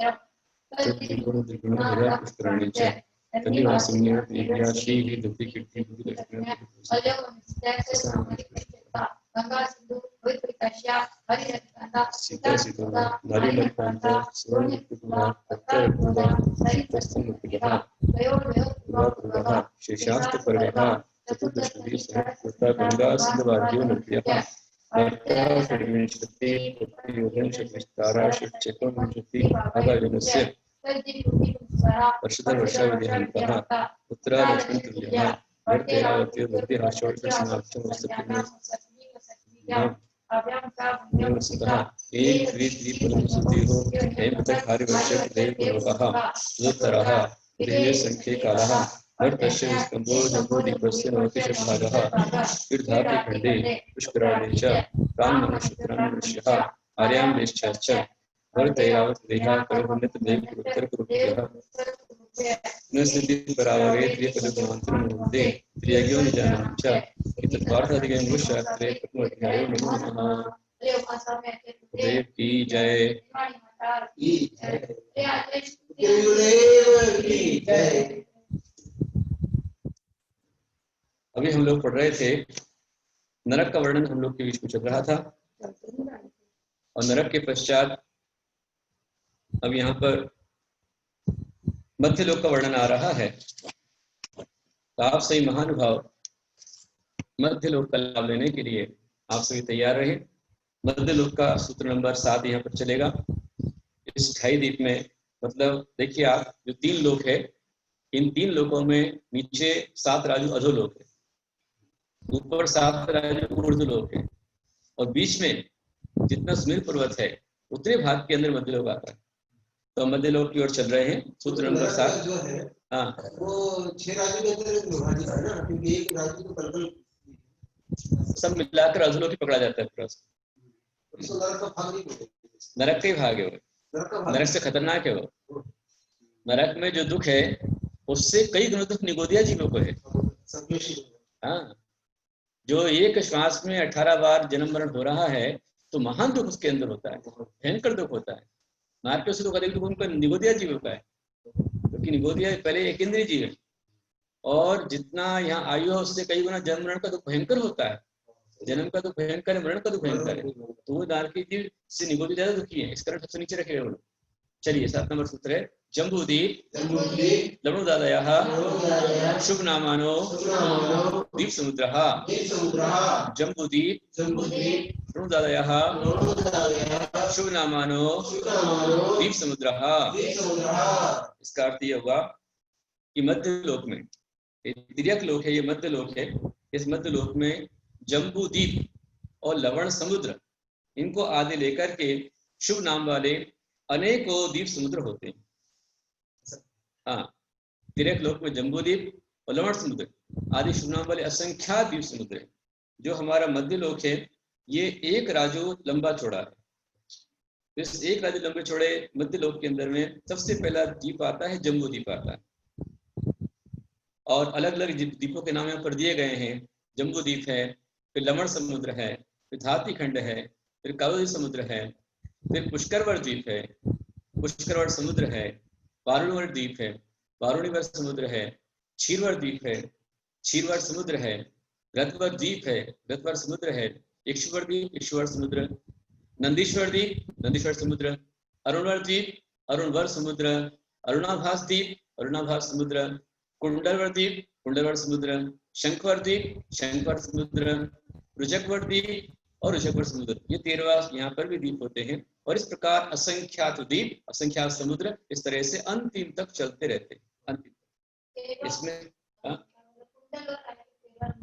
तद्विगुण द्विगुण हृदय पुष्कराणि च तन्निवासिन्य दिव्याशी हि दुःखी कीर्ति दुःखी सीता सीता नारीमणिकांता सुवर्णपुरा रक्तरत्नदा सीतस्तमुखिलः पुरा शेषास्तपर्वः चतुर्दशभिः सहस्रकृता गंगा सिन्धवाद्यो नद्यः षड्विंशति योजनशतविस्तारा षट्चतुर्विंशति भागाजनस्य वर्षधवर्षविधिहन्तः उत्तरादक्षिणतुल्यः वर्तेरावती वर्तिः षोडशसमाप्तमस्तकिनः एक द्विपदंसुतिः हेमतकारिवर्षः देवलोकः तदुत्तरः संख्ये-कालः वर्तस्य स्कन्धो जम्बूद्वीपस्य नवतिषद्भागः तीर्थातिखण्डे पुष्कराणि च प्राङ्गणक्षेत्रमनुष्यः आर्यां देश्चाश्च वर्तैरावतदेहा करोन्नतदेवपुरुत्तरकुरुभ्यः पुनस्थितिपरावगे त्रिपदगुणान्तरमूर्धे त्रियज्ञो निजानां च एतद्वार्तादिगम्बुशास्त्रे प्रथमोऽध्यायो नमो नमः। देव की जय। अभी हम लोग पढ़ रहे थे, नरक का वर्णन हम लोग के बीच में चल रहा था और नरक के पश्चात अब यहाँ पर मध्य लोक का वर्णन आ रहा है। तो आप सही महानुभाव मध्य लोक का लाभ लेने के लिए आप सभी तैयार रहे। मध्य लोक का सूत्र नंबर 7 यहाँ पर चलेगा। इस 2.5 द्वीप में मतलब देखिए आप, जो 3 लोक है, इन 3 लोकों में नीचे 7 राजू अधोलोक है, ऊपर 7 राजू ऊर्ध्वलोक है और बीच में जितना सुमेरु पर्वत है उतने भाग के अंदर मध्य लोक आता है। तो मध्य लोक की ओर चल रहे हैं। सूत्र नंबर 7 जो है, हाँ, वो 6 राजू के अंदर विभाजित है ना, क्योंकि एक राजू को पलपल सब मिलाकर अधोलोक ही पकड़ा जाता है। नरक के भाग है वो, नरक से खतरनाक है वो। नरक में जो दुख है उससे कई गुना दुख निगोदिया जीवों को है। हाँ, जो एक श्वास में 18 बार जन्म मरण हो रहा है तो महान दुख उसके अंदर होता है, भयंकर दुख होता है। नारकियों से तो अधिक दुख उनका निगोदिया जीवों का है, क्योंकि निगोदिया पहले एक इंद्रिय जीव है और जितना यहाँ आयु है उससे कई गुना जन्म मरण का दुख भयंकर होता है। जन्म का दुख भयंकर है, मरण का दुख भयंकर है। तो वो नारकी जीव से निगोदी ज्यादा दुखी है, इस कारण सबसे नीचे रखे हुए। चलिए 7 नंबर सूत्र है। जम्बूद्वीप लवणोदादयः शुभ नामानो द्वीप समुद्रः। जम्बूद्वीप लवणोदादयः शुभ नामानो द्वीप समुद्रः। इसका अर्थ यह हुआ कि मध्य लोक में, तिर्यक लोक है, ये मध्य लोक है। इस मध्य लोक में जम्बूद्वीप और लवण समुद्र, इनको आदि लेकर के शुभ नाम वाले अनेकों द्वीप समुद्र होते हैं। हाँ, तिर्यक लोक में जम्बूद्वीप और लवण समुद्र आदि शुभ नाम वाले असंख्यात द्वीप समुद्र है। जो हमारा मध्य लोक है ये एक राजू लंबा चौड़ा है। इस एक राजू लंबे चौड़े मध्य लोक के अंदर में सबसे पहला द्वीप आता है, जम्बूद्वीप आता है। और अलग अलग द्वीपों के नाम यहाँ पर दिए गए हैं। जम्बूद्वीप है, फिर लवण समुद्र है, फिर धाती खंड है, फिर कालोदी समुद्र है, फिर पुष्करवर द्वीप है, पुष्करवर समुद्र है, वारुणीवर द्वीप है, वारुणीवर समुद्र है, क्षीरवर द्वीप है, क्षीरवर समुद्र है, रत्वर द्वीप है, रत्वर समुद्र है, इक्षुवर द्वीप, इक्षुवर समुद्र, नंदीश्वर द्वीप, नंदीश्वर समुद्र, अरुणवर द्वीप, अरुणवर समुद्र, अरुणाभास द्वीप, अरुणाभास समुद्र, कुंडलवर द्वीप, कुंडलवर समुद्र, शंखवर द्वीप, शंखवर समुद्र, रुचकवर द्वीप और रुचकवर समुद्र। ये 13 यहाँ पर भी द्वीप होते हैं। और इस प्रकार असंख्यात द्वीप, असंख्यात समुद्र इस तरह से अंतिम तक चलते रहते हैं। अंतिम इसमें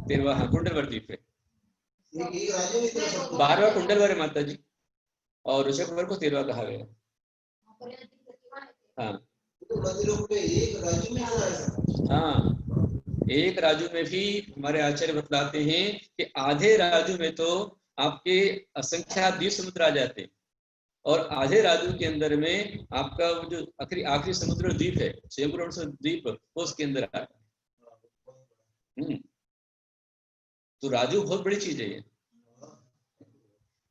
13वां कुंडलवर द्वीप है, 12वां कुंडलवर है माता जी, और रुचकवर को 13वां कहा गया। हाँ हाँ, एक राजू में भी हमारे आचार्य बतलाते हैं कि आधे राजू में तो आपके असंख्यात द्वीप समुद्र आ जाते हैं और आधे राजू के अंदर में आपका वो जो आखिरी समुद्र द्वीप है, स्वयंभू द्वीप, वो उसके अंदर आता है। तो राजू बहुत बड़ी चीज है ये।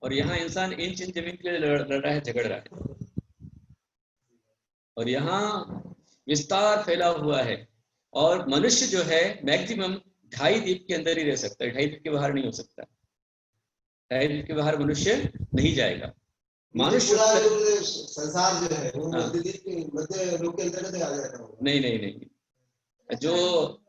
और यहाँ इंसान इंच इंच जमीन के लिए लड़ रहा है, झगड़ रहा है। और यहाँ विस्तार फैला हुआ है। और मनुष्य जो है मैक्सिमम 2.5 द्वीप के अंदर ही रह सकता है, 2.5 द्वीप के बाहर नहीं हो सकता। 2.5 द्वीप के बाहर मनुष्य नहीं जाएगा। मनुष्य संसार जो है वो मध्य लोक के अंतर्गत आ जाता है। नहीं नहीं नहीं, जो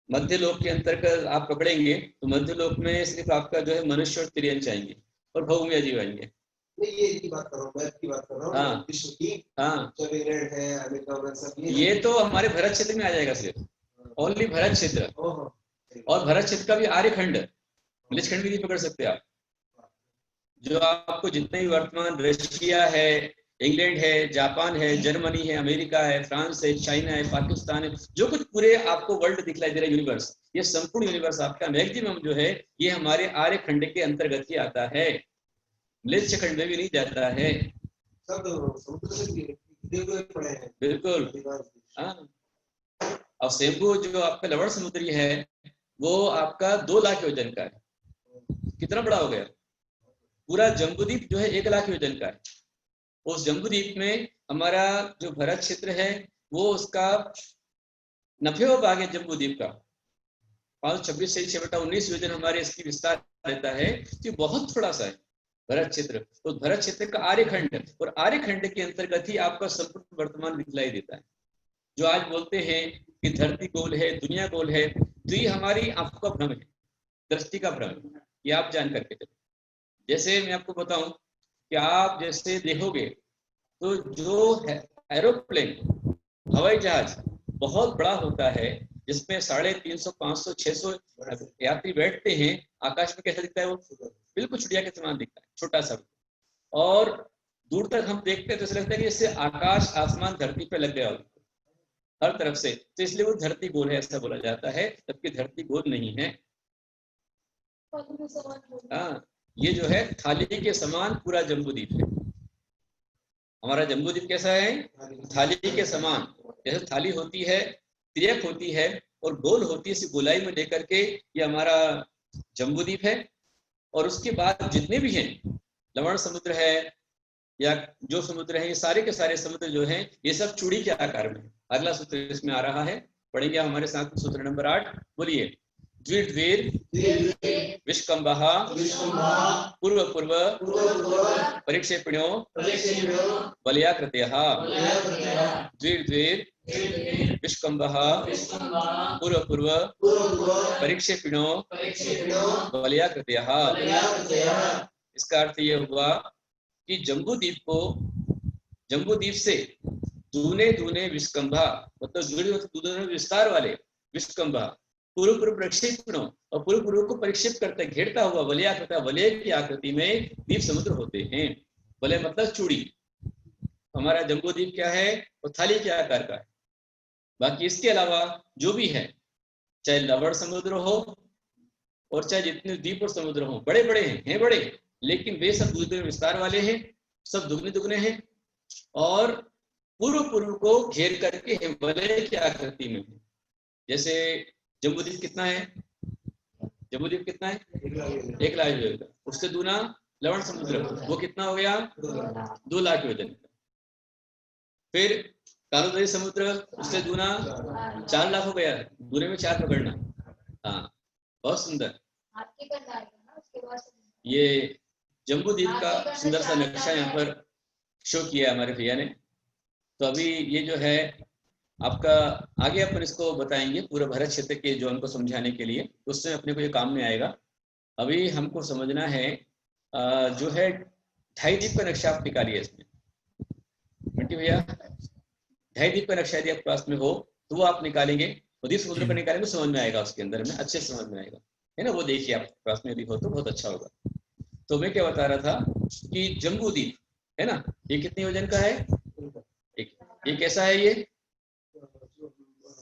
मध्य लोक के अंतर्गत आप पकड़ेंगे तो मध्य लोक में सिर्फ आपका जो है मनुष्य और तिर्यंच आएंगे और भौम्य जीव आएंगे। ये की बात कर रहा हूँ, मैं की बात कर रहा हूँ। हाँ विश्व की, हाँ, जब इंग्लैंड है, अमेरिका और सब ये तो हमारे भरत क्षेत्र में आ जाएगा सिर्फ, ओनली भरत क्षेत्र। और भरत क्षेत्र का भी आर्यखंड, मिलिस खंड भी नहीं पकड़ सकते आप। जो आपको जितने भी वर्तमान रशिया है, इंग्लैंड है, जापान है, जर्मनी है, अमेरिका है, फ्रांस है, चाइना है, पाकिस्तान है, जो कुछ पूरे आपको वर्ल्ड दिखलाई दे रहा है यूनिवर्स, ये संपूर्ण यूनिवर्स आपका मैक्सिमम जो है ये हमारे आर्य खंड के अंतर्गत ही आता है, मलेच्छ खंड में भी नहीं जाता है। सब समुद्र से घिरे हुए पड़े हैं। बिल्कुल हाँ। और शंभु जो आपका लवण समुद्री है वो आपका 2 लाख वजन का है। कितना बड़ा हो गया? पूरा जम्बूद्वीप जो है 1 लाख वजन का है। उस जम्बूद्वीप में हमारा जो भरत क्षेत्र है वो उसका 90वां भाग है जम्बूद्वीप का। 526 से 6/19 योजन हमारे इसकी विस्तार रहता है, तो बहुत थोड़ा सा है भरत क्षेत्र। तो भरत क्षेत्र का आर्यखंड, और आर्यखंड के अंतर्गत ही आपका संपूर्ण वर्तमान दिखलाई देता है। जो आज बोलते हैं कि धरती गोल है, दुनिया गोल है, तो ये हमारी आंखों का भ्रम है, दृष्टि का भ्रम है। ये आप जान करके चलो। जैसे मैं आपको बताऊं कि आप जैसे देखोगे तो जो एरोप्लेन, हवाई जहाज बहुत बड़ा होता है जिसमें 350, 500, 600 यात्री बैठते हैं, आकाश में कैसा दिखता है वो? बिल्कुल चिड़िया के समान दिखता है, छोटा सा। और दूर तक हम देखते हैं तो ऐसा लगता है कि जैसे आकाश आसमान धरती पे लग गया हो हर तरफ से, तो इसलिए वो धरती गोल है ऐसा बोला जाता है, जबकि धरती गोल नहीं है। हाँ, ये जो है थाली के समान पूरा जम्बूद्वीप है। हमारा जम्बूद्वीप कैसा है? थाली के समान। जैसे थाली होती है, तिर्यक होती है और गोल होती है, इसी गोलाई में लेकर के ये हमारा जम्बूद्वीप है। और उसके बाद जितने भी हैं, लवण समुद्र है या जो समुद्र है, ये सारे के सारे समुद्र जो हैं ये सब चूड़ी के आकार में। अगला सूत्र इसमें आ रहा है, पढ़ेंगे हमारे साथ सूत्र नंबर 8। बोलिए। द्विर्द्विर विष्कम्भः पूर्व पूर्व परिक्षेपण्यो बलयाकृतयः। द्विर्द्विर विष्कम्भः पूर्व पूर्व परिक्षेपण्यो बलयाकृतयः। इसका अर्थ ये हुआ कि जम्बूद्वीप से दूने दूने विष्कम्भा, मतलब दूने विस्तार वाले विष्कम्भा, पूर्व पूर्व प्रक्षेपणों, और पूर्व पूर्व को परिक्षेप करते घेरता हुआ वलयाकृता, वलय की आकृति में द्वीप समुद्र होते हैं। वलय मतलब चूड़ी। हमारा जम्बूद्वीप क्या है? वो थाली के आकार का है। बाकी इसके अलावा जो भी है, चाहे लवण समुद्र हो और चाहे जितने द्वीप और समुद्र हो, बड़े बड़े हैं बड़े, लेकिन वे सब दूसरे विस्तार वाले हैं, सब दुगने दुगने हैं और पूर्व पूर्व को घेर करके वलय की आकृति में है। जैसे जम्बूद्वीप कितना है? जम्बूद्वीप कितना है? 1 लाख वजन का। उससे दूना लवण समुद्र, वो कितना हो गया? 2 लाख वजन का। फिर कालोदरी समुद्र, उससे दूना 4 लाख हो गया। दूरे में 4 पकड़ना। हाँ, बहुत सुंदर। ये जम्बूद्वीप का सुंदर सा नक्शा यहाँ पर शो किया हमारे भैया ने। तो अभी ये जो है आपका, आगे अपन इसको बताएंगे पूरा भारत क्षेत्र के जो हमको समझाने के लिए, उससे अपने को ये काम में आएगा। अभी हमको समझना है जो है 2.5 द्वीप का नक्शा आप निकालिए इसमें। मंटी भैया, 2.5 द्वीप का नक्शा यदि आपके पास में हो तो वो आप निकालेंगे, द्वीप समुद्र का निकालेंगे, समझ में आएगा, उसके अंदर में अच्छे समझ में आएगा, है ना। वो देखिए आपके पास में यदि हो तो बहुत अच्छा होगा। तो मैं क्या बता रहा था कि जम्बूद्वीप है ना, ये कितने वजन का है? ये कैसा है?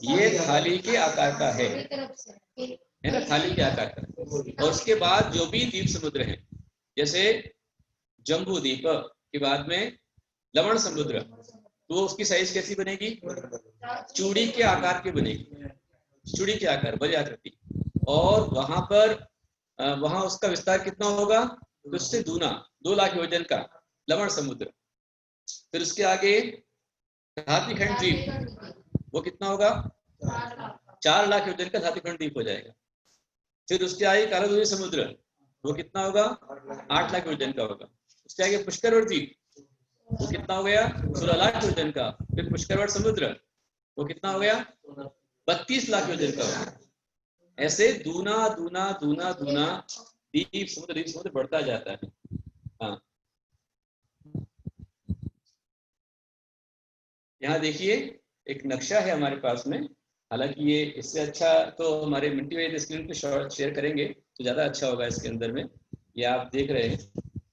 ये थाली के आकार का है ना, थाली के आकार का। और उसके बाद जो भी द्वीप समुद्र हैं, जैसे जम्बूद्वीप के बाद में लवण समुद्र, तो उसकी साइज कैसी बनेगी? चूड़ी के आकार की बनेगी, चूड़ी के आकार, बड़ी आकृति। और वहां उसका विस्तार कितना होगा? तो उससे दूना 2 लाख वजन का लवण समुद्र। फिर उसके आगे धातीखंड द्वीप वो कितना होगा? 4 लाख योजन का धातीखंड द्वीप हो जाएगा। फिर उसके आगे कालाधुरी समुद्र वो कितना होगा? 8 लाख योजन का होगा। उसके आगे पुष्करवत द्वीप वो कितना हो गया? 16 लाख योजन का। फिर पुष्करवत समुद्र वो कितना हो गया? 32 लाख योजन का होगा। ऐसे दूना दूना दूना दूना द्वीप समुद्र बढ़ता जाता है। हाँ, यहाँ देखिए एक नक्शा है हमारे पास में। हालांकि ये इससे अच्छा तो हमारे मिंटी भाई स्क्रीन पे शेयर करेंगे तो ज्यादा अच्छा होगा। इसके अंदर में ये आप देख रहे हैं,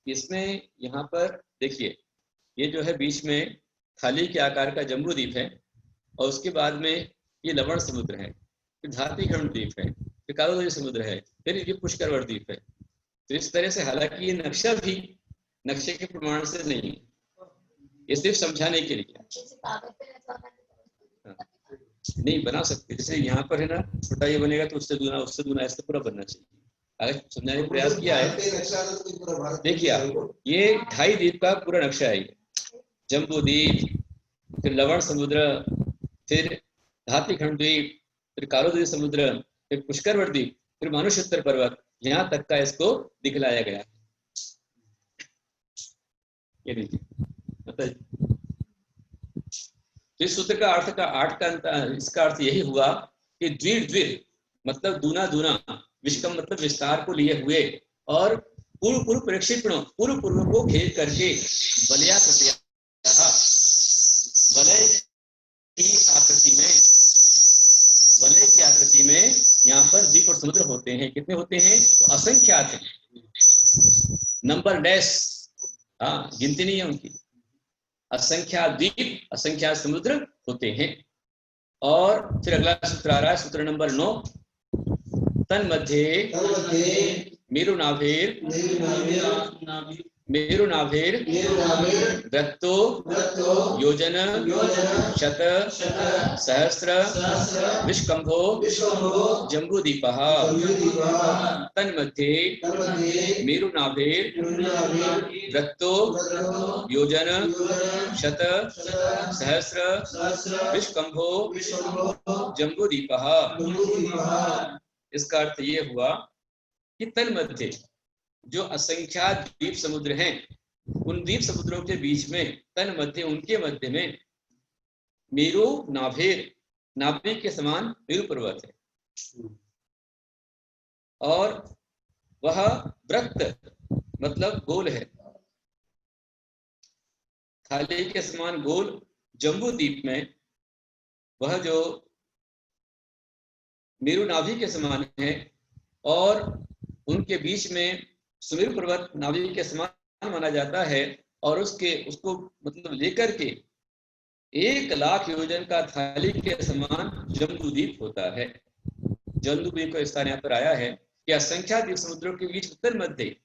इसमें यहाँ पर देखिए ये जो है बीच में थाली के आकार का जम्बू द्वीप है, और उसके बाद में ये लवण समुद्र है, फिर धातीखंड द्वीप है, फिर कालाधुरी समुद्र है, फिर ये पुष्करवत द्वीप है। तो इस तरह से, हालांकि ये नक्शा भी नक्शे के प्रमाण से नहीं, ये सिर्फ समझाने के लिए। नहीं बना सकते, जैसे यहाँ पर है ना छोटा ये बनेगा तो उससे दूना ऐसे पूरा बनना चाहिए। अगर समझाने का प्रयास किया है, देखिए आप ये 2.5 द्वीप का पूरा नक्शा है। जम्बू द्वीप, फिर लवण समुद्र, फिर धातीखंड द्वीप, फिर कालाधुरी समुद्र, फिर पुष्करवत द्वीप, फिर मानुषोत्तर पर्वत, यहाँ तक का इसको दिखलाया गया। ये देखिए मतलब इस सूत्र का अर्थ का 8 का इसका अर्थ यही हुआ कि द्विर द्विर मतलब दूना दूना, विश्कम मतलब विस्तार को लिए हुए, और पूर्व पूर्व प्रक्षेपणों पूर्व पूर्व को घेर करके वलया वलय की आकृति में यहाँ पर द्वीप और समुद्र होते हैं। कितने होते हैं? तो असंख्यात हैं, नंबर लेस। हाँ, गिनती नहीं है उनकी। असंख्यात द्वीप असंख्यात समुद्र होते हैं। और फिर अगला सूत्र आ रहा है, सूत्र नंबर 9, तन्मध्ये मेरुनाभिर वृत्तो योजन शत सहस्र विष्कंभो जम्बूद्वीपः तन्मध्ये मेरुनाभिर वृत्तो योजन शत सहस्र विष्कंभो जम्बूद्वीपः। इसका अर्थ ये हुआ कि तन्मध्ये जो असंख्यात द्वीप समुद्र हैं, उन द्वीप समुद्रों के बीच में तन्मध्ये उनके मध्य में मेरु नाभिर नाभि के समान मेरु पर्वत है, और वह वृत्त मतलब गोल है, थाली के समान गोल जम्बू द्वीप में वह जो मेरु नाभि के समान है, और उनके बीच में सुमेरु पर्वत नाभि के समान माना जाता है, और उसको मतलब लेकर के 1 लाख योजन का थाली के समान जम्बू द्वीप होता है। जम्बू द्वीप का स्थान यहाँ पर आया है कि असंख्यात द्वीप समुद्रों के बीच उत्तर मध्य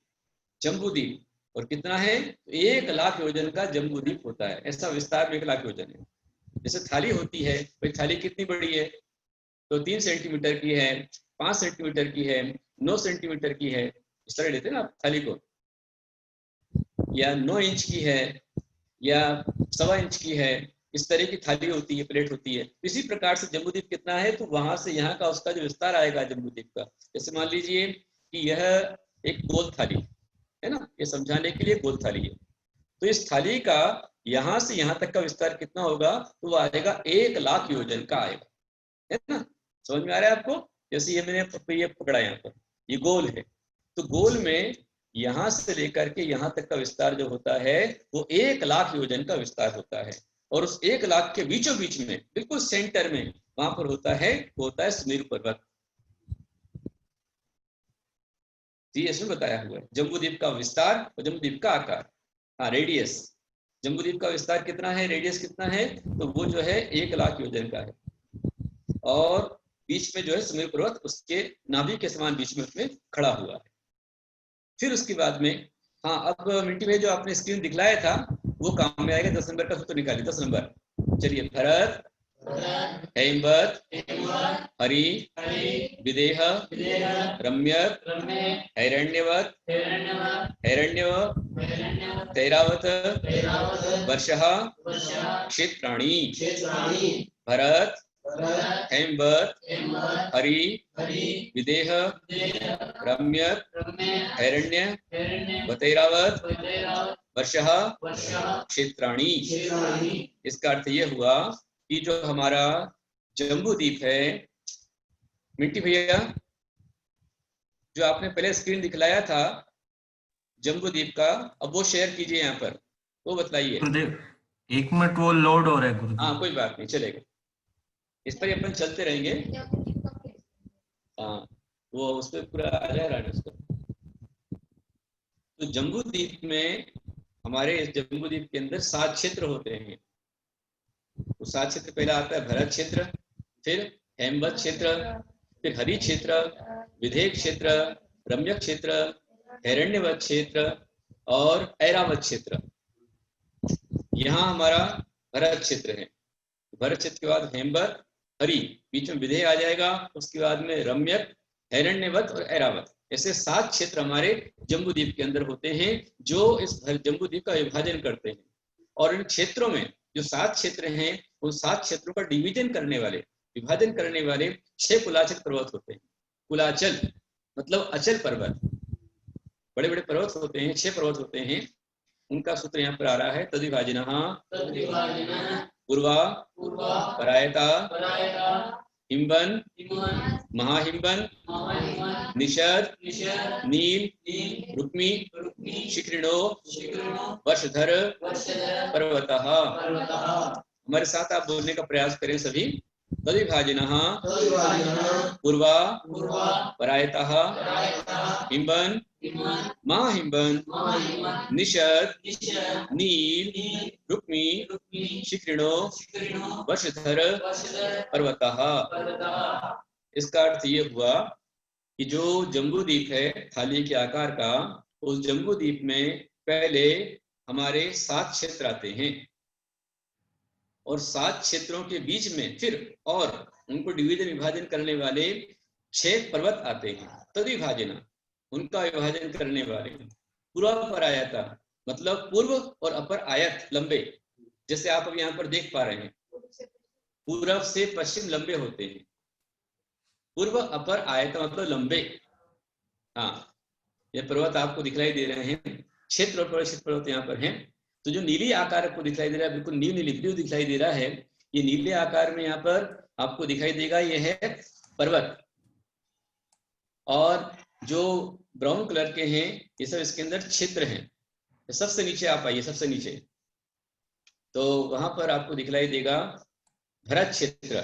जम्बू द्वीप, और कितना है? 1 लाख योजन का जम्बू द्वीप होता है। ऐसा विस्तार में 1 लाख योजन है। जैसे थाली होती है, भाई थाली कितनी बड़ी है? तो 3 सेंटीमीटर की है, 5 सेंटीमीटर की है, 9 सेंटीमीटर की है, इस तरह लेते हैं ना आप थाली को, या 9 इंच की है, या 1.25 इंच की है, इस तरह की थाली होती है, प्लेट होती है। इसी प्रकार से जम्बूद्वीप कितना है? तो वहां से यहाँ का उसका जो विस्तार आएगा जम्बूद्वीप का, जैसे मान लीजिए कि यह एक गोल थाली है ना, ये समझाने के लिए गोल थाली है, तो इस थाली का यहाँ से यहाँ तक का विस्तार कितना होगा? तो वो आएगा 1 लाख योजन का आएगा, है ना। समझ में आ रहा है आपको? जैसे ये मैंने ये पकड़ा यहाँ पर, ये गोल है, तो गोल में यहाँ से लेकर के यहाँ तक का विस्तार जो होता है वो 1 लाख योजन का विस्तार होता है, और उस 1 लाख के बीचों बीच में बिल्कुल सेंटर में वहां पर होता है सुमेरु पर्वत। जी, इसमें बताया हुआ है जम्बूद्वीप का विस्तार और जम्बूद्वीप का आकार। हाँ, रेडियस, जम्बूद्वीप का विस्तार कितना है, रेडियस कितना है? तो वो जो है 1 लाख योजन का है, और बीच में जो है सुमेरु पर्वत उसके नाभि के समान बीच में उसमें खड़ा हुआ है। फिर उसके बाद में, हाँ, अब मिंटी भाई जो आपने स्क्रीन दिखलाया था वो काम में आएगा। 10 नंबर का सूत्र निकालिए। 10 नंबर, चलिए। भरत हेमवत हरि विदेह रम्यक हिरण्यवत हिरण्यव तैरावत वर्षः क्षेत्राणि भरत हेमवत हरि विदेह रम्यक हैरण्य वतैरावत वर्षः क्षेत्राणि। इसका अर्थ यह हुआ कि जो हमारा जम्बू द्वीप है, मिंटी भैया जो आपने पहले स्क्रीन दिखलाया था जम्बू द्वीप का, अब वो शेयर कीजिए यहाँ पर, वो बताइए। गुरुदेव 1 मिनट वो लोड हो रहा है गुरुदेव। हाँ कोई बात नहीं, चलेगा, इस पर अपन चलते रहेंगे। हाँ वो उस पर पूरा आ जाएगा उसका। तो जम्बू द्वीप में, हमारे इस जम्बू द्वीप के अंदर 7 क्षेत्र होते हैं। वो 7 क्षेत्र पहला आता है भरत क्षेत्र, फिर हेमवत क्षेत्र, फिर हरि क्षेत्र, विदेह क्षेत्र, रम्यक क्षेत्र, हिरण्यवत क्षेत्र और ऐरावत क्षेत्र। यहाँ हमारा भरत क्षेत्र है। भरत क्षेत्र के बाद हेमवत हरि, बीच में विदेह आ जाएगा, उसके बाद में रम्यक, हिरण्यवत और ऐरावत। ऐसे 7 क्षेत्र हमारे जम्बू द्वीप के अंदर होते हैं जो इस जम्बू द्वीप का विभाजन करते हैं। और इन क्षेत्रों में जो 7 क्षेत्र हैं, उन 7 क्षेत्रों का डिवीजन करने वाले, विभाजन करने वाले 6 कुलाचल पर्वत होते हैं। कुलाचल मतलब अचल पर्वत, बड़े बड़े पर्वत होते हैं, 6 पर्वत होते हैं। उनका सूत्र यहाँ पर आ रहा है, तद्विभाजिनः पूर्वा परायता हिमवन महाहिमवन निषद नील रुक्मी शिखरिणो वर्षधर पर्वतः। हमारे साथ आप बोलने का प्रयास करें सभी। तद्विभाजिनः पूर्वा परायतः हिमवन महाहिमवन निषद नील रुक्मी शिखरिणो वर्षधर पर्वतः। इसका अर्थ ये हुआ कि जो जम्बू द्वीप है थाली के आकार का, उस जम्बू द्वीप में पहले हमारे 7 क्षेत्र आते हैं और 7 क्षेत्रों के बीच में फिर और उनको डिवीजन विभाजन करने वाले 6 पर्वत आते हैं। तद्विभाजन उनका विभाजन करने वाले। पूर्व पर आयता मतलब पूर्व और अपर आयत लंबे, जैसे आप अब यहाँ पर देख पा रहे हैं, पूर्व से पश्चिम लंबे होते हैं। पूर्व अपर आयत मतलब लंबे। हाँ ये पर्वत आपको दिखलाई दे रहे हैं, क्षेत्र और परिक्षेत्र पर्वत यहाँ पर हैं। तो जो नीली आकार आपको दिखाई दे रहा है, बिल्कुल नीली ब्लू दिखाई दे रहा है, ये नीले आकार में यहाँ पर आपको दिखाई देगा, ये है पर्वत। और जो ब्राउन कलर के हैं ये सब इसके अंदर क्षेत्र हैं। सबसे नीचे आप आइए, सबसे नीचे, तो वहां पर आपको दिखलाई देगा भरत क्षेत्र।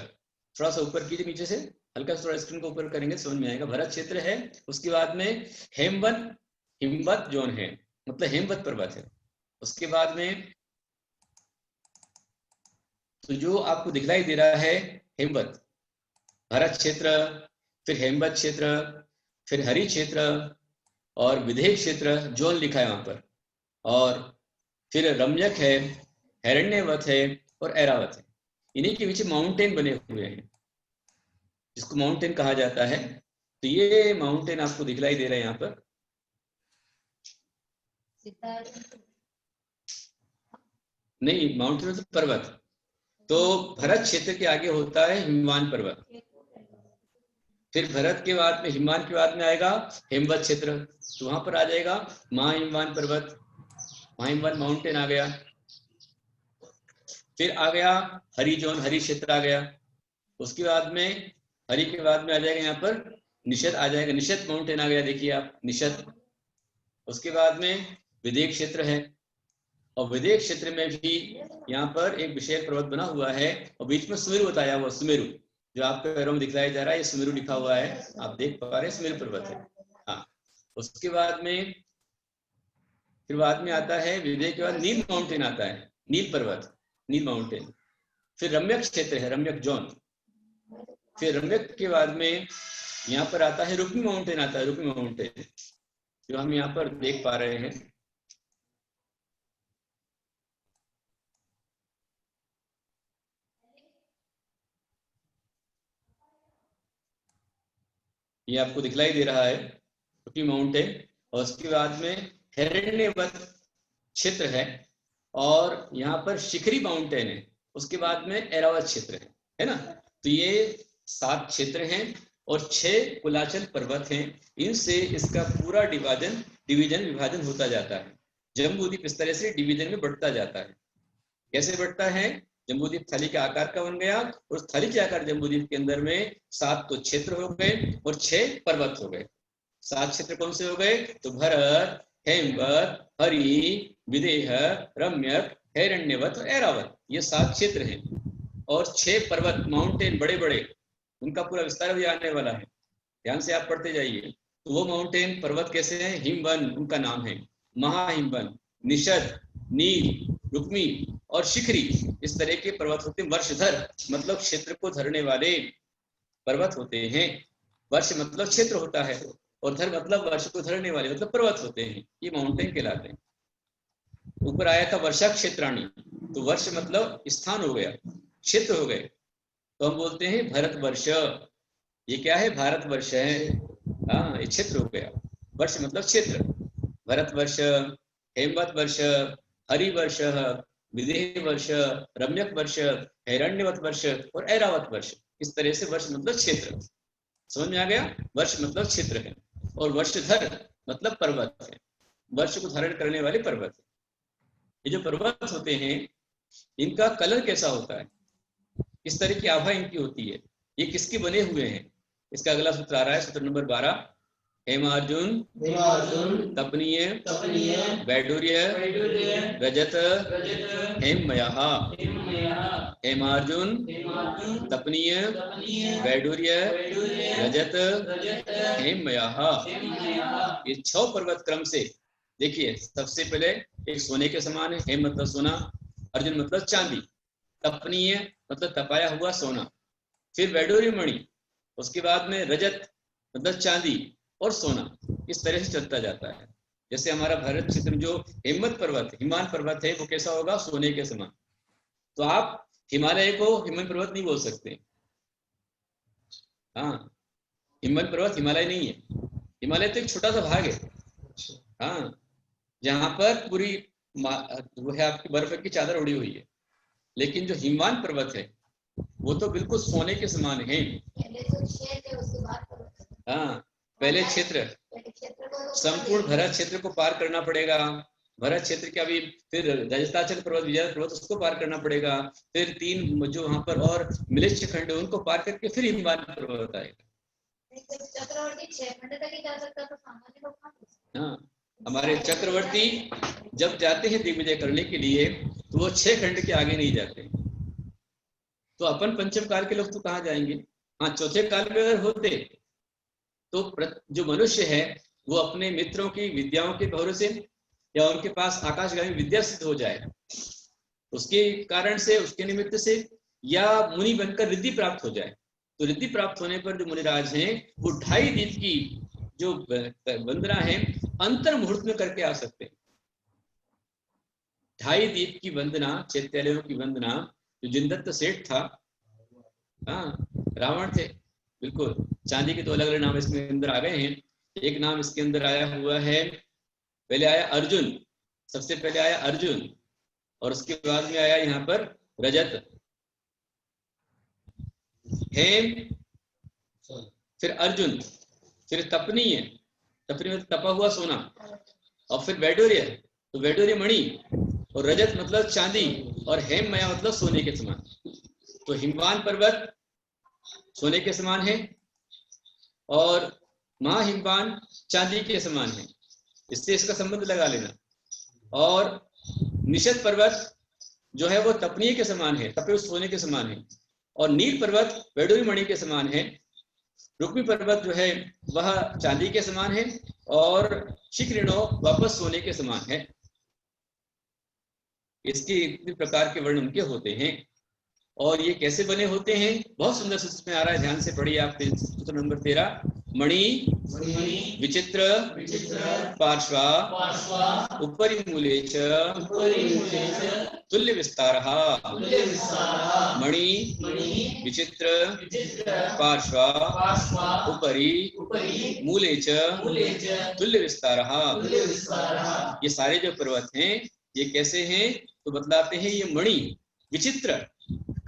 थोड़ा सा ऊपर कीजिए, नीचे से हल्का सा थोड़ा स्क्रीन को ऊपर करेंगे समझ में आएगा। भरत क्षेत्र है, उसके बाद में हेमवत, हिमवत जोन है, मतलब हेमवत पर्वत है। उसके बाद में तो जो आपको दिखलाई दे रहा है हेमवत, भरत क्षेत्र, फिर हेमवत क्षेत्र, फिर हरि क्षेत्र और विदेह क्षेत्र जोन लिखा है वहां पर, और फिर रम्यक है, हिरण्यवत है और ऐरावत है। इन्हीं के पीछे माउंटेन बने हुए हैं जिसको माउंटेन कहा जाता है। तो ये माउंटेन आपको दिखलाई दे रहे हैं यहाँ पर। नहीं माउंटेन तो पर्वत। तो भरत क्षेत्र के आगे होता है हिमवान पर्वत, फिर भरत के बाद में हिमवान के बाद में आएगा हेमवत क्षेत्र, तो वहां पर आ जाएगा महाहिमवान पर्वत, महाहिमवान माउंटेन आ गया। फिर आ गया हरि जोन, हरि क्षेत्र आ गया। उसके बाद में हरि के बाद में आ जाएगा यहाँ पर निषद आ जाएगा, निषद माउंटेन आ गया, देखिए आप निषद। उसके बाद में विदेह क्षेत्र है, और विदेह क्षेत्र में भी यहाँ पर एक विशेष पर्वत बना हुआ है और बीच में सुमेरु बताया हुआ, सुमेरु जो आपके पैरों में दिखलाया जा रहा है, ये सुमेरु लिखा हुआ है, आप देख पा रहे हैं, सुमेरु पर्वत है। हाँ उसके बाद में फिर बाद में आता है विदेह के बाद नील माउंटेन आता है, नील पर्वत, नील माउंटेन। फिर रम्यक क्षेत्र है, रम्यक जोन। फिर रम्यक के बाद में यहाँ पर आता है रुक्मी माउंटेन, आता है रुक्मी माउंटेन जो हम यहाँ पर देख पा रहे हैं। ये आपको दिखलाई दे रहा है रुक्मी माउंटेन। और उसके बाद में हिरण्यवत क्षेत्र है, और यहाँ पर शिखरी माउंटेन है, उसके बाद में ऐरावत क्षेत्र है ना। तो ये 7 क्षेत्र हैं और 6 कुलाचल पर्वत हैं। इनसे इसका पूरा विभाजन होता जाता है। जम्बूद्वीप इस तरह से डिवीजन में बढ़ता जाता है। कैसे बढ़ता है? जम्बूद्वीप थाली के आकार का बन गया, और उस थाली के आकार जम्बूद्वीप के अंदर में 7 तो क्षेत्र हो गए और 6 पर्वत हो गए। 7 क्षेत्र कौन से हो गए? तो भरत, हेमवत, हरि, विदेह, रम्यक, हिरण्यवत और ऐरावत, ये 7 क्षेत्र हैं। और 6 पर्वत माउंटेन बड़े बड़े, उनका पूरा विस्तार भी आने वाला है, ध्यान से आप पढ़ते जाइए। तो वो माउंटेन पर्वत कैसे हैं? हिमवन उनका नाम है, महाहिमवन, निषद, नील, रुक्मी और शिखरी, इस तरह के पर्वत होते हैं। वर्षधर मतलब क्षेत्र को धरने वाले पर्वत होते हैं। वर्ष मतलब क्षेत्र होता है, और धर मतलब वर्ष को धरने वाले मतलब पर्वत होते हैं, ये माउंटेन कहलाते हैं। ऊपर आया था वर्षा क्षेत्राणी, तो वर्ष मतलब स्थान हो गया, क्षेत्र हो गए, तो हम बोलते हैं भारतवर्ष। ये क्या है? भारतवर्ष है, हाँ, ये क्षेत्र हो गया। वर्ष मतलब क्षेत्र। भारतवर्ष, हेमवत वर्ष, हरिवर्ष, विदेह वर्ष, रम्यक वर्ष, हिरण्यवत वर्ष और ऐरावत वर्ष, इस तरह से वर्ष मतलब क्षेत्र। समझ में आ गया? वर्ष मतलब क्षेत्र है, और वर्षधर मतलब पर्वत है, वर्ष को धारण करने वाले पर्वत है। ये जो पर्वत होते हैं, इनका कलर कैसा होता है, किस तरह की आभा इनकी होती है, ये किसके बने हुए हैं? इसका अगला सूत्र आ रहा है, सूत्र नंबर 12। हेमार्जुन, तपनीय, वैडूर्य, रजत, हेममयः। हेमार्जुन, तपनीय, वैडूर्य, रजत, हेममयः, ये 6 पर्वत क्रम से देखिए। सबसे पहले एक सोने के समान है, हेम मतलब सोना, अर्जुन मतलब चांदी, तपनीय मतलब तपाया हुआ सोना, फिर वैडूर्य मणि, उसके बाद में रजत मतलब चांदी और सोना, इस तरह से चलता जाता है। जैसे हमारा भारत क्षेत्र में जो हिम्मत पर्वत, हिमान पर्वत है, वो कैसा होगा? सोने के समान। तो आप हिमालय को हिमन पर्वत नहीं बोल सकते। हाँ, हिमन पर्वत हिमालय नहीं है, हिमालय तो एक छोटा सा भाग है, हाँ, जहां पर पूरी वो है आपकी बर्फ की चादर उड़ी हुई है। लेकिन जो हिमान पर्वत है वो तो बिल्कुल सोने के समान है। हाँ, पहले क्षेत्र, संपूर्ण भरत क्षेत्र को पार करना पड़ेगा। भरत क्षेत्र के अभी फिर राजस्थाचल पर्वत, विजय पर्वत, उसको पार करना पड़ेगा। फिर 3 जो वहां पर और मिलेच्छ खंड, उनको पार करके फिर हिमवान पर्वत आएगा। चक्रवर्ती 6 खंड तक ही जा सकता, तो सामान्य लोग। हाँ, हमारे चक्रवर्ती जब जाते हैं दिग्विजय करने के लिए, तो वो 6 खंड के आगे नहीं जाते। तो अपन पंचम काल के लोग तो कहाँ जाएंगे? हाँ, चौथे काल में अगर होते तो जो मनुष्य है वो अपने मित्रों की विद्याओं के भरोसे, या उनके पास आकाशगामी विद्या सिद्ध हो जाए, उसके कारण से, उसके निमित्त से, या मुनि बनकर रिद्धि प्राप्त हो जाए। तो रिद्धि प्राप्त होने पर जो मुनिराज हैं, वो 2.5 दिन की जो वंदना है अंतर मुहूर्त में करके आ सकते हैं। 2.5 दीप की वंदना, चैत्यालयों की वंदना, जो जिनदत्त सेठ था, हाँ, रावण थे, बिल्कुल। चांदी के 2 अलग अलग नाम इसमें अंदर आ गए हैं। एक नाम इसके अंदर आया हुआ है, पहले आया अर्जुन, सबसे पहले आया अर्जुन, और उसके बाद में आया यहाँ पर रजत, हेम, फिर अर्जुन, फिर तपनीय, तपनीय मतलब तपा हुआ सोना, और फिर वैडूर्य, तो वैडूर्य मणि, और रजत मतलब चांदी, और हेम मया मतलब सोने के समान। तो हिमवान पर्वत सोने के समान है, और महाहिमवान चांदी के समान है, इससे इसका संबंध लगा लेना। और निषद पर्वत जो है वो तपनीय के समान है, तपे उस सोने के समान है, और नील पर्वत वैडूर्य मणि के समान है। रुक्मी पर्वत जो है वह चांदी के समान है, और शिखरिणो वापस सोने के समान है। इसके इतने प्रकार के वर्ण उनके होते हैं। और ये कैसे बने होते हैं? बहुत सुंदर सूत्र में आ रहा है, ध्यान से पढ़िए आप। सूत्र नंबर 13, मणि विचित्र पार्श्वा उपरि मूले च तुल्य विस्तारः। मणि विचित्र पार्श्वा उपरि मूले च तुल्य विस्तारः। ये सारे जो पर्वत हैं ये कैसे हैं? तो बतलाते हैं ये मणि विचित्र,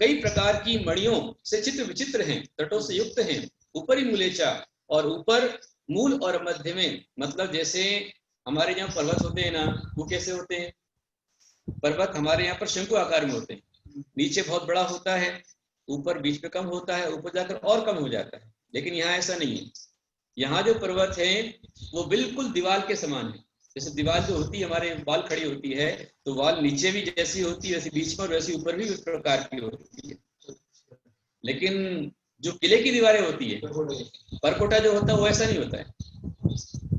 कई प्रकार की मणियों से चित्र विचित्र हैं, तटों से युक्त हैं। ऊपरी मूलेचा, और ऊपर मूल और मध्य में, मतलब जैसे हमारे यहाँ पर्वत होते हैं ना, वो कैसे होते हैं? पर्वत हमारे यहाँ पर शंकु आकार में होते हैं, नीचे बहुत बड़ा होता है, ऊपर बीच में कम होता है, ऊपर जाकर और कम हो जाता है। लेकिन यहाँ ऐसा नहीं है। यहाँ जो पर्वत है वो बिल्कुल दीवार के समान है। जैसे दीवार जो होती है हमारे वाल खड़ी होती है, तो वाल नीचे भी जैसी होती है वैसे बीच में, और वैसे ऊपर भी उस प्रकार की होती है। लेकिन जो किले की दीवारें होती है, परकोटा जो होता है वो ऐसा नहीं होता है।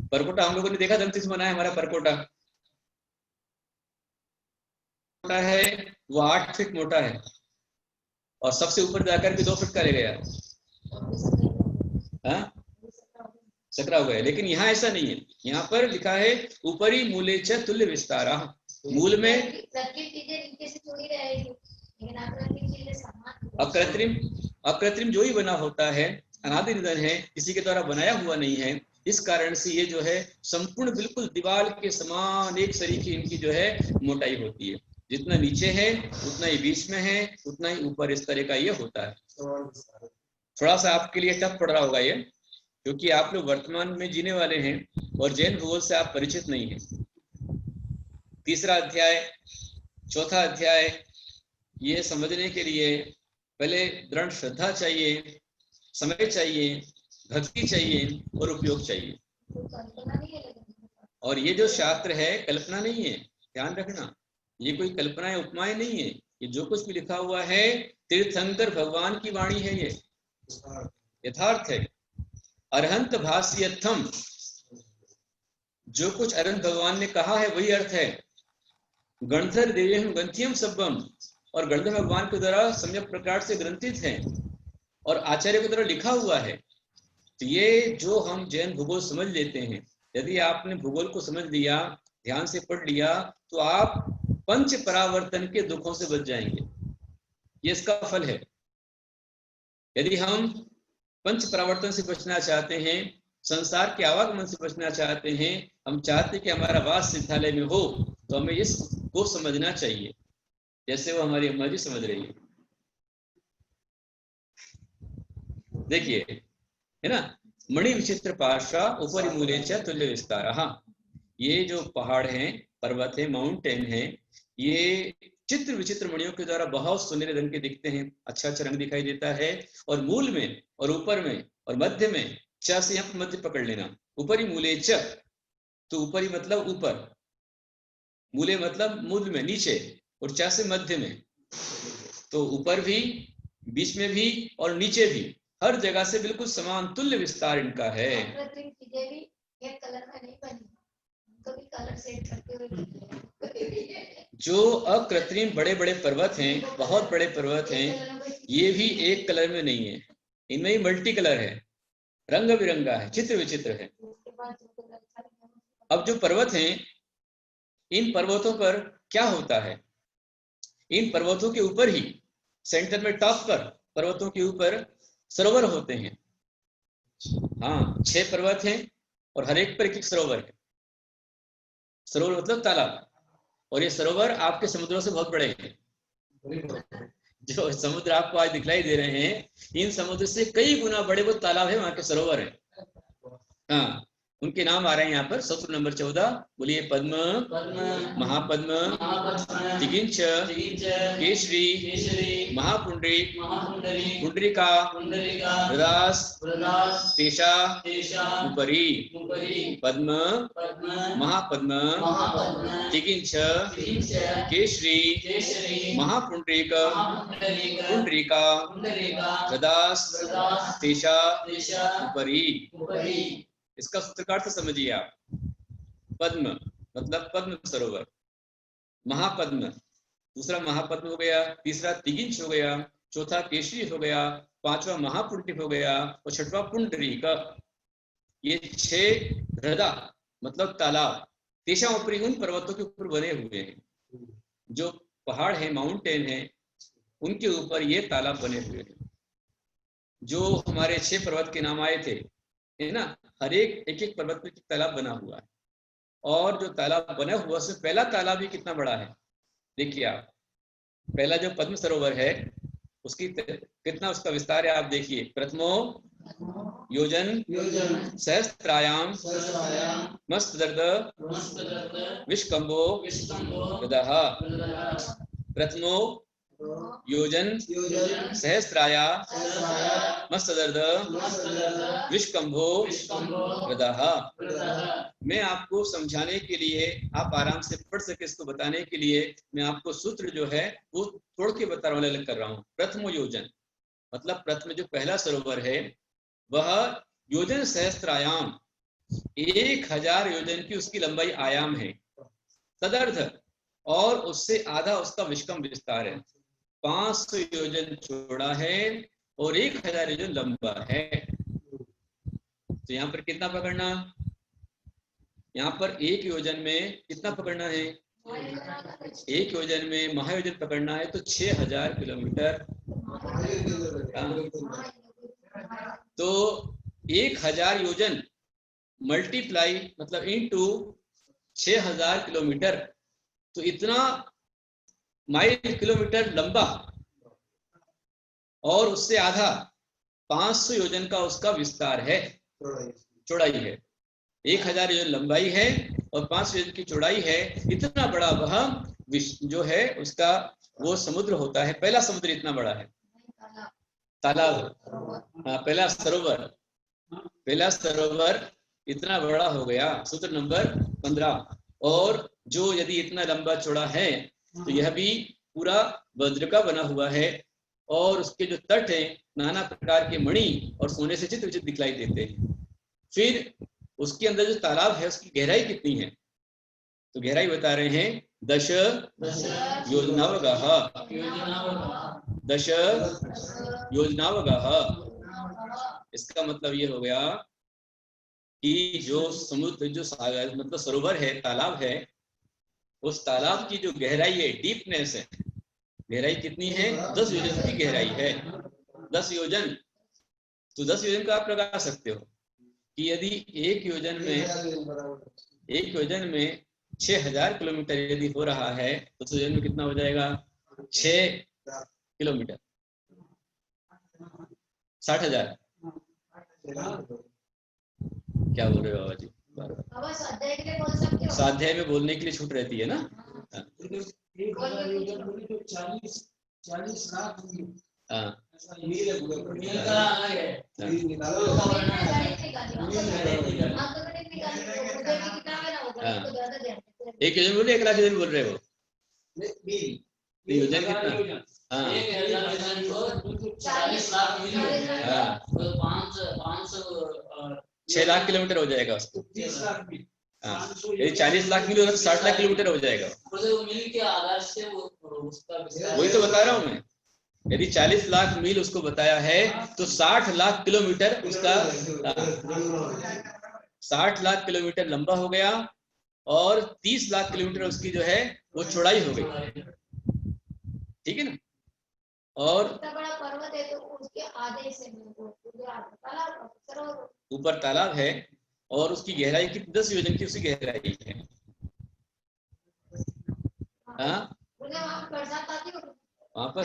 परकोटा हम लोगों ने देखा, दंती से बना है हमारा परकोटा है, वो 8 फीट मोटा है और सबसे ऊपर जाकर के 2 फीट का ले गया, सकरा हो गया। लेकिन यहाँ ऐसा नहीं है, यहाँ पर लिखा है ऊपरी मूले च तुल्य विस्तारा, मूल में अकृत्रिम जो ही बना होता है, अनादि निधन है, किसी के द्वारा बनाया हुआ नहीं है। इस कारण से ये जो है संपूर्ण बिल्कुल दीवार के समान एक सरीखी इनकी जो है मोटाई होती है। जितना नीचे है उतना ही बीच में है, उतना ही ऊपर, इस तरह का ये होता है। थोड़ा सा आपके लिए टफ पड़ रहा होगा ये, क्योंकि आप लोग वर्तमान में जीने वाले हैं और जैन भूगोल से आप परिचित नहीं हैं। तीसरा अध्याय, चौथा अध्याय, ये समझने के लिए पहले दृढ़ श्रद्धा चाहिए, समय चाहिए, भक्ति चाहिए और उपयोग चाहिए। और ये जो शास्त्र है कल्पना नहीं है, ध्यान रखना, ये कोई कल्पना उपमाएं नहीं है। ये जो कुछ भी लिखा हुआ है तीर्थंकर भगवान की वाणी है, ये यथार्थ है। अरहंत भाष्यर्थम, जो कुछ अरहंत भगवान ने कहा है वही अर्थ है। गणधर देवेहम ग्रंथियम सब्बम, और गणधर भगवान के द्वारा सम्यक प्रकार से ग्रंथित है और आचार्य के द्वारा लिखा हुआ है। तो ये जो हम जैन भूगोल समझ लेते हैं, यदि आपने भूगोल को समझ लिया, ध्यान से पढ़ लिया, तो आप पंच परावर्तन के दुखों से बच जाएंगे। ये इसका फल है। यदि हम पंच परावर्तन से बचना चाहते हैं, संसार के आवागमन से बचना चाहते हैं, हम चाहते कि हमारा वास सिद्धालय में हो, तो हमें इसको समझना चाहिए जैसे वो हमारी अम्मा जी समझ रही है। देखिए, है ना, मणि विचित्र पार्श्वा उपरि मूले च तुल्य विस्तारः। ये जो पहाड़ हैं, पर्वत है, माउंटेन है, ये चित्र विचित्र मणियों के द्वारा बहुत सुनहरे रंग के दिखते हैं, अच्छा अच्छा रंग दिखाई देता है। और मूल में और ऊपर में और मध्य में, च से यहाँ मध्य पकड़ लेना, ऊपरी मूले च, तो ऊपरी मतलब ऊपर, मूले मतलब मूल में नीचे, और च से मध्य में, तो ऊपर भी, बीच में भी और नीचे भी, हर जगह से बिल्कुल समान तुल्य विस्तार इनका है। जो अकृत्रिम बड़े बड़े पर्वत हैं, बहुत बड़े पर्वत हैं, ये भी एक कलर में नहीं है, इनमें ही मल्टी कलर है, रंग बिरंगा है, चित्र विचित्र है। अब जो पर्वत हैं, इन पर्वतों पर क्या होता है? इन पर्वतों के ऊपर ही सेंटर में, टॉप पर, पर्वतों के ऊपर सरोवर होते हैं। हाँ, 6 पर्वत हैं और हर एक पर एक सरोवर है। सरोवर मतलब तालाब, और ये सरोवर आपके समुद्रों से बहुत बड़े हैं। जो समुद्र आपको आज दिखलाई दे रहे हैं, इन समुद्र से कई गुना बड़े वो तालाब है, वहां के सरोवर है। हाँ, उनके नाम आ रहे हैं यहाँ पर। सूत्र नंबर 14, बोलिए। पद्म, महापद्म, दिगिंच, केशरी, महापुंडरीक, पुंडरीका, हृदास, तेषा, उपरी। पद्म, महापद्म, दिगिंच, केशरी, महापुंडरीक, पुंडरीका, हृदास, तेषा, उपरी। इसका सूत्रकार समझिए आप। पद्म मतलब पद्म सरोवर, महापद्म दूसरा महापद्म हो गया, तीसरा तिगिंच हो गया, चौथा केशरी हो गया, पांचवा महापुंडरीक हो गया और छठवा पुंडरीक। ये 6 हृदा मतलब तालाब, तेषा ऊपरी उन पर्वतों के ऊपर बने हुए हैं। जो पहाड़ है, माउंटेन है, उनके ऊपर ये तालाब बने हुए हैं। जो हमारे 6 पर्वत के नाम आए थे, है ना, हर एक पर्वत में तालाब बना हुआ है। और जो तालाब बना हुआ उसमें पहला तालाब ही कितना बड़ा है। देखिए आप, पहला जो पद्म सरोवर है उसकी कितना उसका विस्तार है आप देखिए। प्रथमो योजन सहस्त्रायाम मस्तदर्द विष्कंभो गदः। प्रथमो योजन सहस्राया मस्तदर्द विष्कंभो गदः। मैं आपको समझाने के लिए, आप आराम से पढ़ सके इसको बताने के लिए मैं आपको सूत्र जो है वो तोड़ के बताने वाला कर रहा हूँ। प्रथम योजन मतलब प्रथम जो पहला सरोवर है वह योजन सहस्त्रायाम 1000 योजन की उसकी लंबाई आयाम है। तदर्थ और उससे आधा उसका विष्कम विस्तार है। 500 योजन चौड़ा है और 1000 योजन लंबा है। तो यहाँ पर कितना पकड़ना, यहाँ पर एक योजन में कितना पकड़ना है, एक योजन में महायोजन पकड़ना है तो 6000 किलोमीटर। तो 1000 योजन मल्टीप्लाई मतलब इनटू 6000 किलोमीटर, तो इतना माइल किलोमीटर लंबा और उससे आधा 500 योजन का उसका विस्तार है, चौड़ाई है। 1000 योजन लंबाई है और 500 योजन की चौड़ाई है। इतना बड़ा वह जो है उसका वो समुद्र होता है। पहला समुद्र इतना बड़ा है, तालाब, हाँ पहला सरोवर इतना बड़ा हो गया। सूत्र नंबर 15। और जो यदि इतना लंबा चौड़ा है तो यह भी पूरा वज्र का बना हुआ है और उसके जो तट हैं नाना प्रकार के मणि और सोने से चित्र विचित्र दिखलाई देते हैं। फिर उसके अंदर जो तालाब है उसकी गहराई कितनी है, तो गहराई बता रहे हैं 10 योजनावगाह, 10 योजनावगाह। इसका मतलब ये हो गया कि जो समुद्र जो सागर मतलब सरोवर है, तालाब है, उस तालाब की जो गहराई है, डीपनेस है, गहराई कितनी है 10 योजन की गहराई है। 10 योजन, तो 10 योजन का आप लगा सकते हो कि यदि एक योजन में 6000 किलोमीटर यदि हो रहा है तो 10 योजन में कितना हो जाएगा 6 किलोमीटर, 60,000। क्या बोल रहे हो बाबा जी? स्वाध्याय के लिए बोल सकते हो, स्वाध्याय में बोलने के लिए छूट रहती है ना। 40 लाख हाँ एक योजन बोल रहे, 1 लाख योजन बोल रहे हो? योजन कितना? हाँ 6 लाख किलोमीटर हो जाएगा उसको। हाँ यदि 40 लाख मील होगा तो 60 लाख किलोमीटर हो जाएगा। वही तो बता रहा हूँ मैं, यदि 40 लाख मील उसको बताया है तो 60 लाख किलोमीटर उसका 60 लाख किलोमीटर लंबा हो गया और 30 लाख किलोमीटर उसकी जो है वो चौड़ाई हो गई। ठीक है ना। और बड़ा पर्वत है तो उसके आधे से ऊपर तालाब है और उसकी गहराई कितनी 10 योजन की उसकी गहराई है। हाँ वहां पर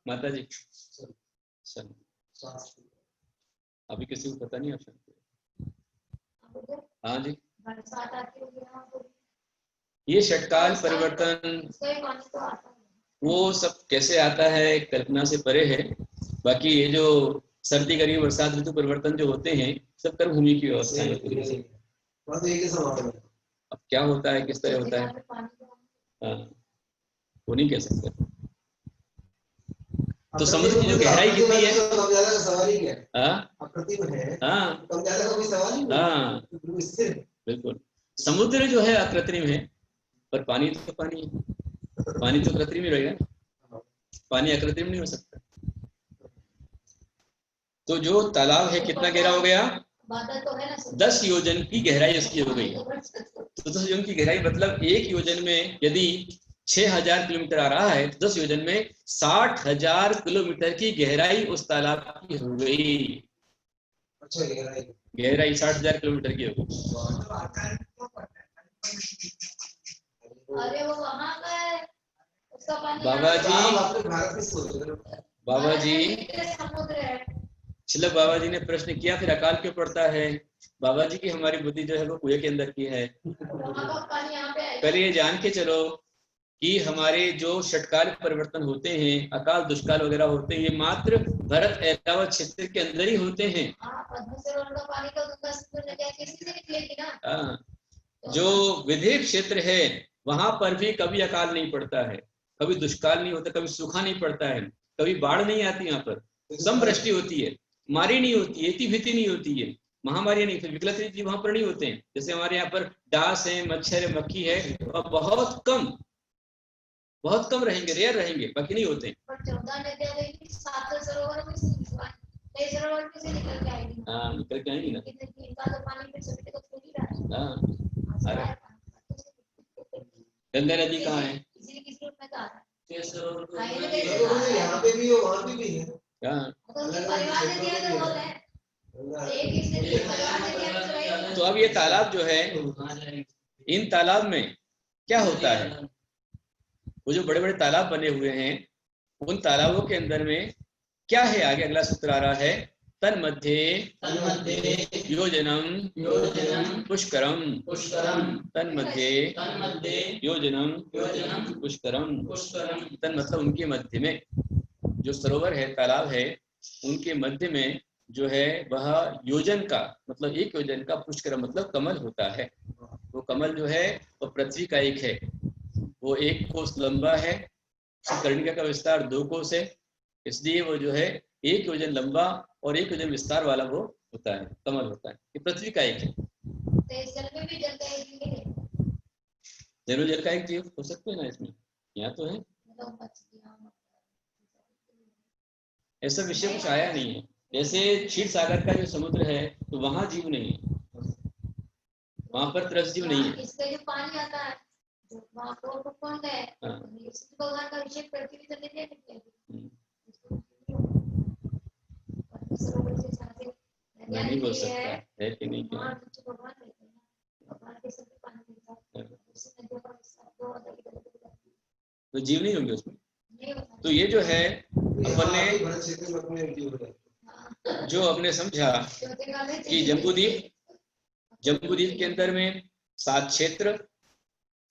माता जी अभी किसी को पता नहीं है। हाँ जी, ये षटकाल परिवर्तन वो सब कैसे आता है कल्पना से परे है। बाकी ये जो सर्दी गर्मी बरसात ऋतु परिवर्तन जो होते हैं सब कर्म भूमि की व्यवस्था है पूरी से। अब क्या होता है किस तरह होता है हाँ वो नहीं कह सकते। तो समुद्र की जो गहराई कितनी है? हाँ बिल्कुल, समुद्र जो है अकृत्रिम है पर पानी तो पानी है, पानी तो कृत्रिम ही रहेगा, पानी अकृत्रिम नहीं हो सकता। तो जो तालाब है कितना गहरा हो गया? 10 योजन की गहराई इसकी हो गई। तो 10 योजन की गहराई मतलब एक योजन में यदि 6000 किलोमीटर आ रहा है तो 10 योजन में 60,000 किलोमीटर की गहराई उस तालाब की हो गई। अच्छा गहराई गहराई 60,000 किलोमीटर की होगी। अरे वो वहाँ का है, उसका पानी बाबा जी, आपने भारत में सोच रहे हो? बाबा जी, समुद्र है। छिलक बाबा जी ने प्रश्न किया फिर अकाल क्यों पड़ता है? बाबा जी की हमारी बुद्धि जो है वो कुएं के अंदर की है। वहाँ का पानी यहाँ पे आएगा। पहले ये जान के चलो कि हमारे जो षटकाल परिवर्तन होते हैं, अकाल दुष्काल वगैरह होते हैं, ये मात्र भरत ऐरावत क्षेत्र के अंदर ही होते हैं। हाँ, पद्म सरोवर का पानी तो गंगा समुद्र नदियाँ किसी से निकलेगी ना। हाँ, जो विधेय क्षेत्र है वहां पर भी कभी अकाल नहीं पड़ता है, कभी दुष्काल नहीं होता, कभी सूखा नहीं पड़ता है, कभी बाढ़ नहीं आती, यहाँ पर समवृष्टि होती है, मारी नहीं होती है, भीति नहीं होती है, महामारी नहीं, फिर विकलत जीव वहां पर नहीं होते हैं। जैसे हमारे यहाँ पर डांस है, मच्छर है, मक्खी है, और बहुत कम रहेंगे, रेयर रहेंगे, बाकी नहीं होते। पर 14 नदियाँ गई, 7 सरोवर में से सरोवर में से निकल के आएगी। हाँ, निकल के आएंगी ना। इनका तो पानी फिर सभी जगह फैल ही रहा है। हाँ, अरे गंगा नदी कहाँ है? इसीलिए किस रूप में कहा है? यहाँ पे भी हो, वहाँ पे भी है। हाँ, तो उनके परिवार ने दिया तो बहुत है, एक इसने परिवार ने दिया तो रही। तो अब ये तालाब जो है, इन तालाब में क्या होता है? वो जो बड़े बड़े तालाब बने हुए हैं, उन तालाबों के अंदर में क्या है? आगे अगला सूत्र आ रहा है, तन्मध्ये योजनम पुष्करम, तन्मध्ये योजनम पुष्करम। तन मतलब उनके मध्य में, जो सरोवर है, तालाब है, उनके मध्य में जो है वह योजन का मतलब 1 योजन का, पुष्करम मतलब कमल होता है। वो कमल जो है वो पृथ्वी का एक है, वो 1 कोस लंबा है, कर्णिका का विस्तार 2 कोस है, इसलिए वो जो है 1 योजन लंबा और 1 योजन विस्तार वाला वो होता है, कमल होता है। ये पृथ्वी का एक है। जल में भी जल का एक जीव है, जरूर जल का एक जीव हो सकते हैं ना इसमें, यहाँ तो है, ऐसा विषय कुछ आया नहीं है। जैसे क्षीर सागर का जो समुद्र है तो वहां जीव नहीं है, वहां पर तरस जीव नहीं है। इसका जो पानी आता है वहाँ तो कौन है? भगवान का अभिषेक पृथ्वी से लेते हैं। मैं नहीं बोल सकता है कि नहीं क्या। भगवान रहते हैं, भगवान के सब पानी मिलता है, उससे नदियों का विस्तार दो अलग तो जीव नहीं होंगे उसमें। तो ये जो है अपन ने जो हमने समझा कि जम्बूद्वीप के अंदर में 7 क्षेत्र,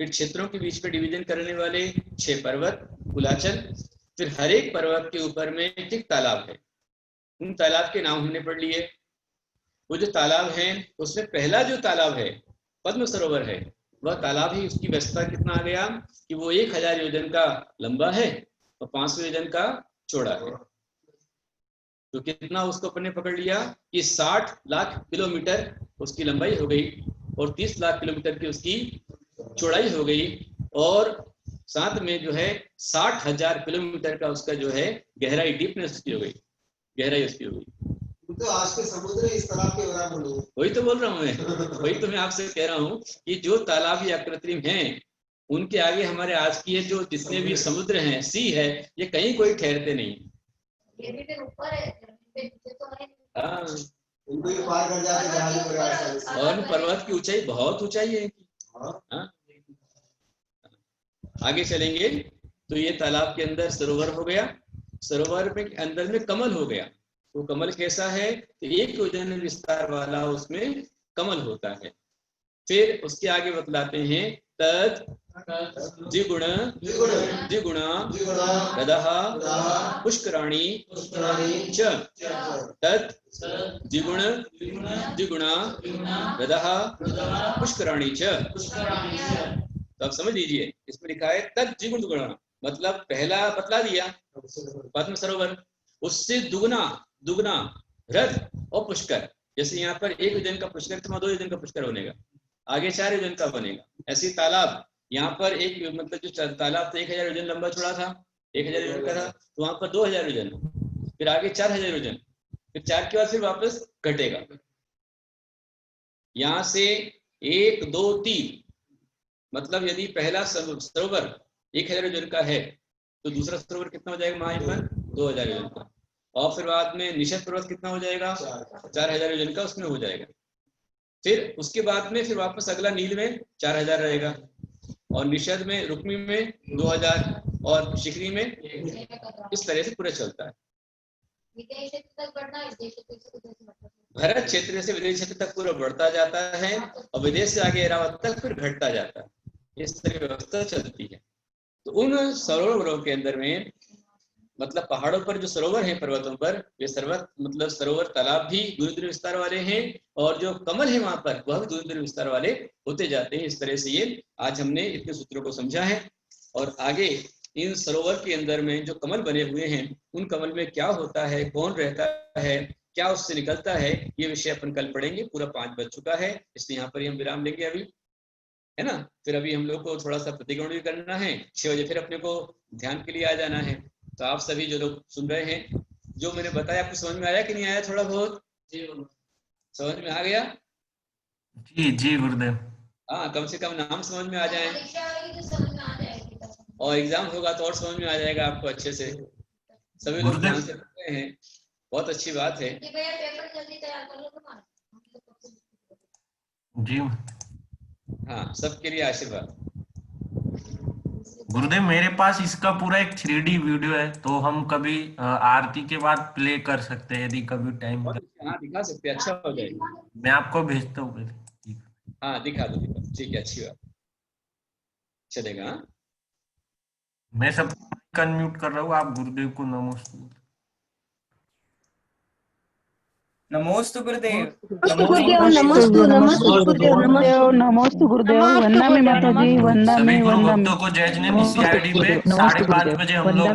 फिर क्षेत्रों के बीच में डिवीजन करने वाले 6 पर्वत कुलाचल, फिर हर एक पर्वत के ऊपर में एक तालाब है। उन तालाब के नाम हमने पढ़ लिए। वो जो तालाब है उसमें पहला जो तालाब है पद्म सरोवर है, वह तालाब ही उसकी व्यवस्था कितना आ गया कि वो 1000 योजन का लंबा है और 500 योजन का चौड़ा है। तो कितना उसको अपने पकड़ लिया कि 60 लाख किलोमीटर उसकी लंबाई हो गई और 30 लाख किलोमीटर की उसकी चौड़ाई हो गई, और साथ में जो है 60,000 किलोमीटर का उसका जो है गहराई, डीपनेस उसकी हो गई, गहराई उसकी हो गई। तो आज के समुद्र इस तालाब के बराबर नहीं। वही तो बोल रहा हूँ मैं, वही तो मैं आपसे कह रहा हूँ कि जो तालाब या कृत्रिम हैं उनके आगे हमारे आज की जो जितने भी समुद्र हैं, सी है, ये कहीं कोई ठहरते नहीं। ये भी फिर ऊपर है, नीचे तो है। हाँ, इनको ही पार कर जाते जहाज में आसानी से। और पर्वत की ऊंचाई बहुत ऊंचाई है। हाँ, आगे चलेंगे तो ये तालाब के अंदर सरोवर हो गया, सरोवर में अंदर में कमल हो गया। वो कमल कैसा है? तो 1 योजन विस्तार वाला उसमें कमल होता है। फिर उसके आगे बतलाते हैं तद द्विगुण रदः पुष्कराणि च, तद द्विगुण रदः पुष्कराणि च। तो आप समझ लीजिए, इसमें लिखा है तद द्विगुण, मतलब पहला बतला दिया पद्म सरोवर, उससे दुगना रथ और पुष्कर। जैसे यहाँ पर 1 योजन का पुष्कर था, 2 योजन का पुष्कर बनेगा, आगे 4 योजन का बनेगा। ऐसे तालाब यहाँ पर एक मतलब जो तालाब था 1000 योजन लंबा चौड़ा था, 1000 योजन का था, तो वहां पर 2000 योजन, फिर आगे 4000 योजन, फिर 4 के बाद फिर वापस घटेगा। यहाँ से 1 2 3, मतलब यदि पहला सरोवर 1000 योजन का है तो दूसरा सरोवर कितना हो जाएगा महायमन? 2000 योजन का, और फिर बाद में निषद पर्वत कितना हो जाएगा, 4000 योजन का उसमें हो जाएगा। फिर उसके बाद में फिर वापस अगला नील में 4000 रहेगा, और निषद में, रुक्मी में 2000, और शिखरी में, इस तरह से पूरा चलता है। विदेश क्षेत्र तक बढ़ना है, विदेश क्षेत्र से विदेश मतलब भरत क्षेत्र से विदेश क्षेत्र तक पूरा बढ़ता जाता है, और विदेश से आगे एरावत तक फिर घटता जाता है। इस तरह व्यवस्था चलती है। तो उन सरोवरों के अंदर में मतलब पहाड़ों पर जो सरोवर हैं पर्वतों पर, वे मतलब सरोवर तालाब भी दूर दूर विस्तार वाले हैं, और जो कमल है वहां पर वह भी दूर दूर विस्तार वाले होते जाते हैं। इस तरह से ये आज हमने इतने सूत्रों को समझा है। और आगे इन सरोवर के अंदर में जो कमल बने हुए हैं, उन कमल में क्या होता है, कौन रहता है, क्या उससे निकलता है, ये विषय अपन कल पढ़ेंगे। पूरा 5 बज चुका है, इसलिए यहाँ पर हम विराम लेंगे अभी, है ना। फिर अभी हम लोग को थोड़ा सा प्रतिक्रमण भी करना है, 6 बजे फिर अपने को ध्यान के लिए आ जाना है। तो आप सभी जो लोग सुन रहे हैं, जो मैंने बताया आपको समझ में आया कि नहीं आया? थोड़ा बहुत समझ में आ गया? जी जी गुरुदेव। हाँ, कम से कम नाम समझ में आ जाए, परीक्षा आएगी तो समझ में आ जाएगी। और एग्जाम होगा तो और समझ में आ जाएगा आपको अच्छे से। सभी लोग ध्यान से पढ़ रहे हैं, बहुत अच्छी बात है। कि भैया पेपर जल्दी तैयार कर लो तुम्हारा। जी हाँ, सबके लिए आशीर्वाद। गुरुदेव, मेरे पास इसका पूरा एक 3D वीडियो है, तो हम कभी आरती के बाद प्ले कर सकते हैं यदि कभी टाइम। हाँ, दिखा सकते हैं, अच्छा हो जाएगा। मैं आपको भेजता हूँ। हाँ, दिखा दो, ठीक है, अच्छी बात, चलेगा। हाँ? मैं सब अनम्यूट कर रहा हूँ, आप गुरुदेव को नमोस्तु। नमोस्तु गुरुदेव। गुरुदेव नमस्तु नमस्तु गुरुदेव नमस्तु गुरुदेव वंदना माता जी वंदना सभी गुरु वंदना भक्तों को जय जिनेन्द्र। इसी आईडी पे 5:30 बजे हम लोग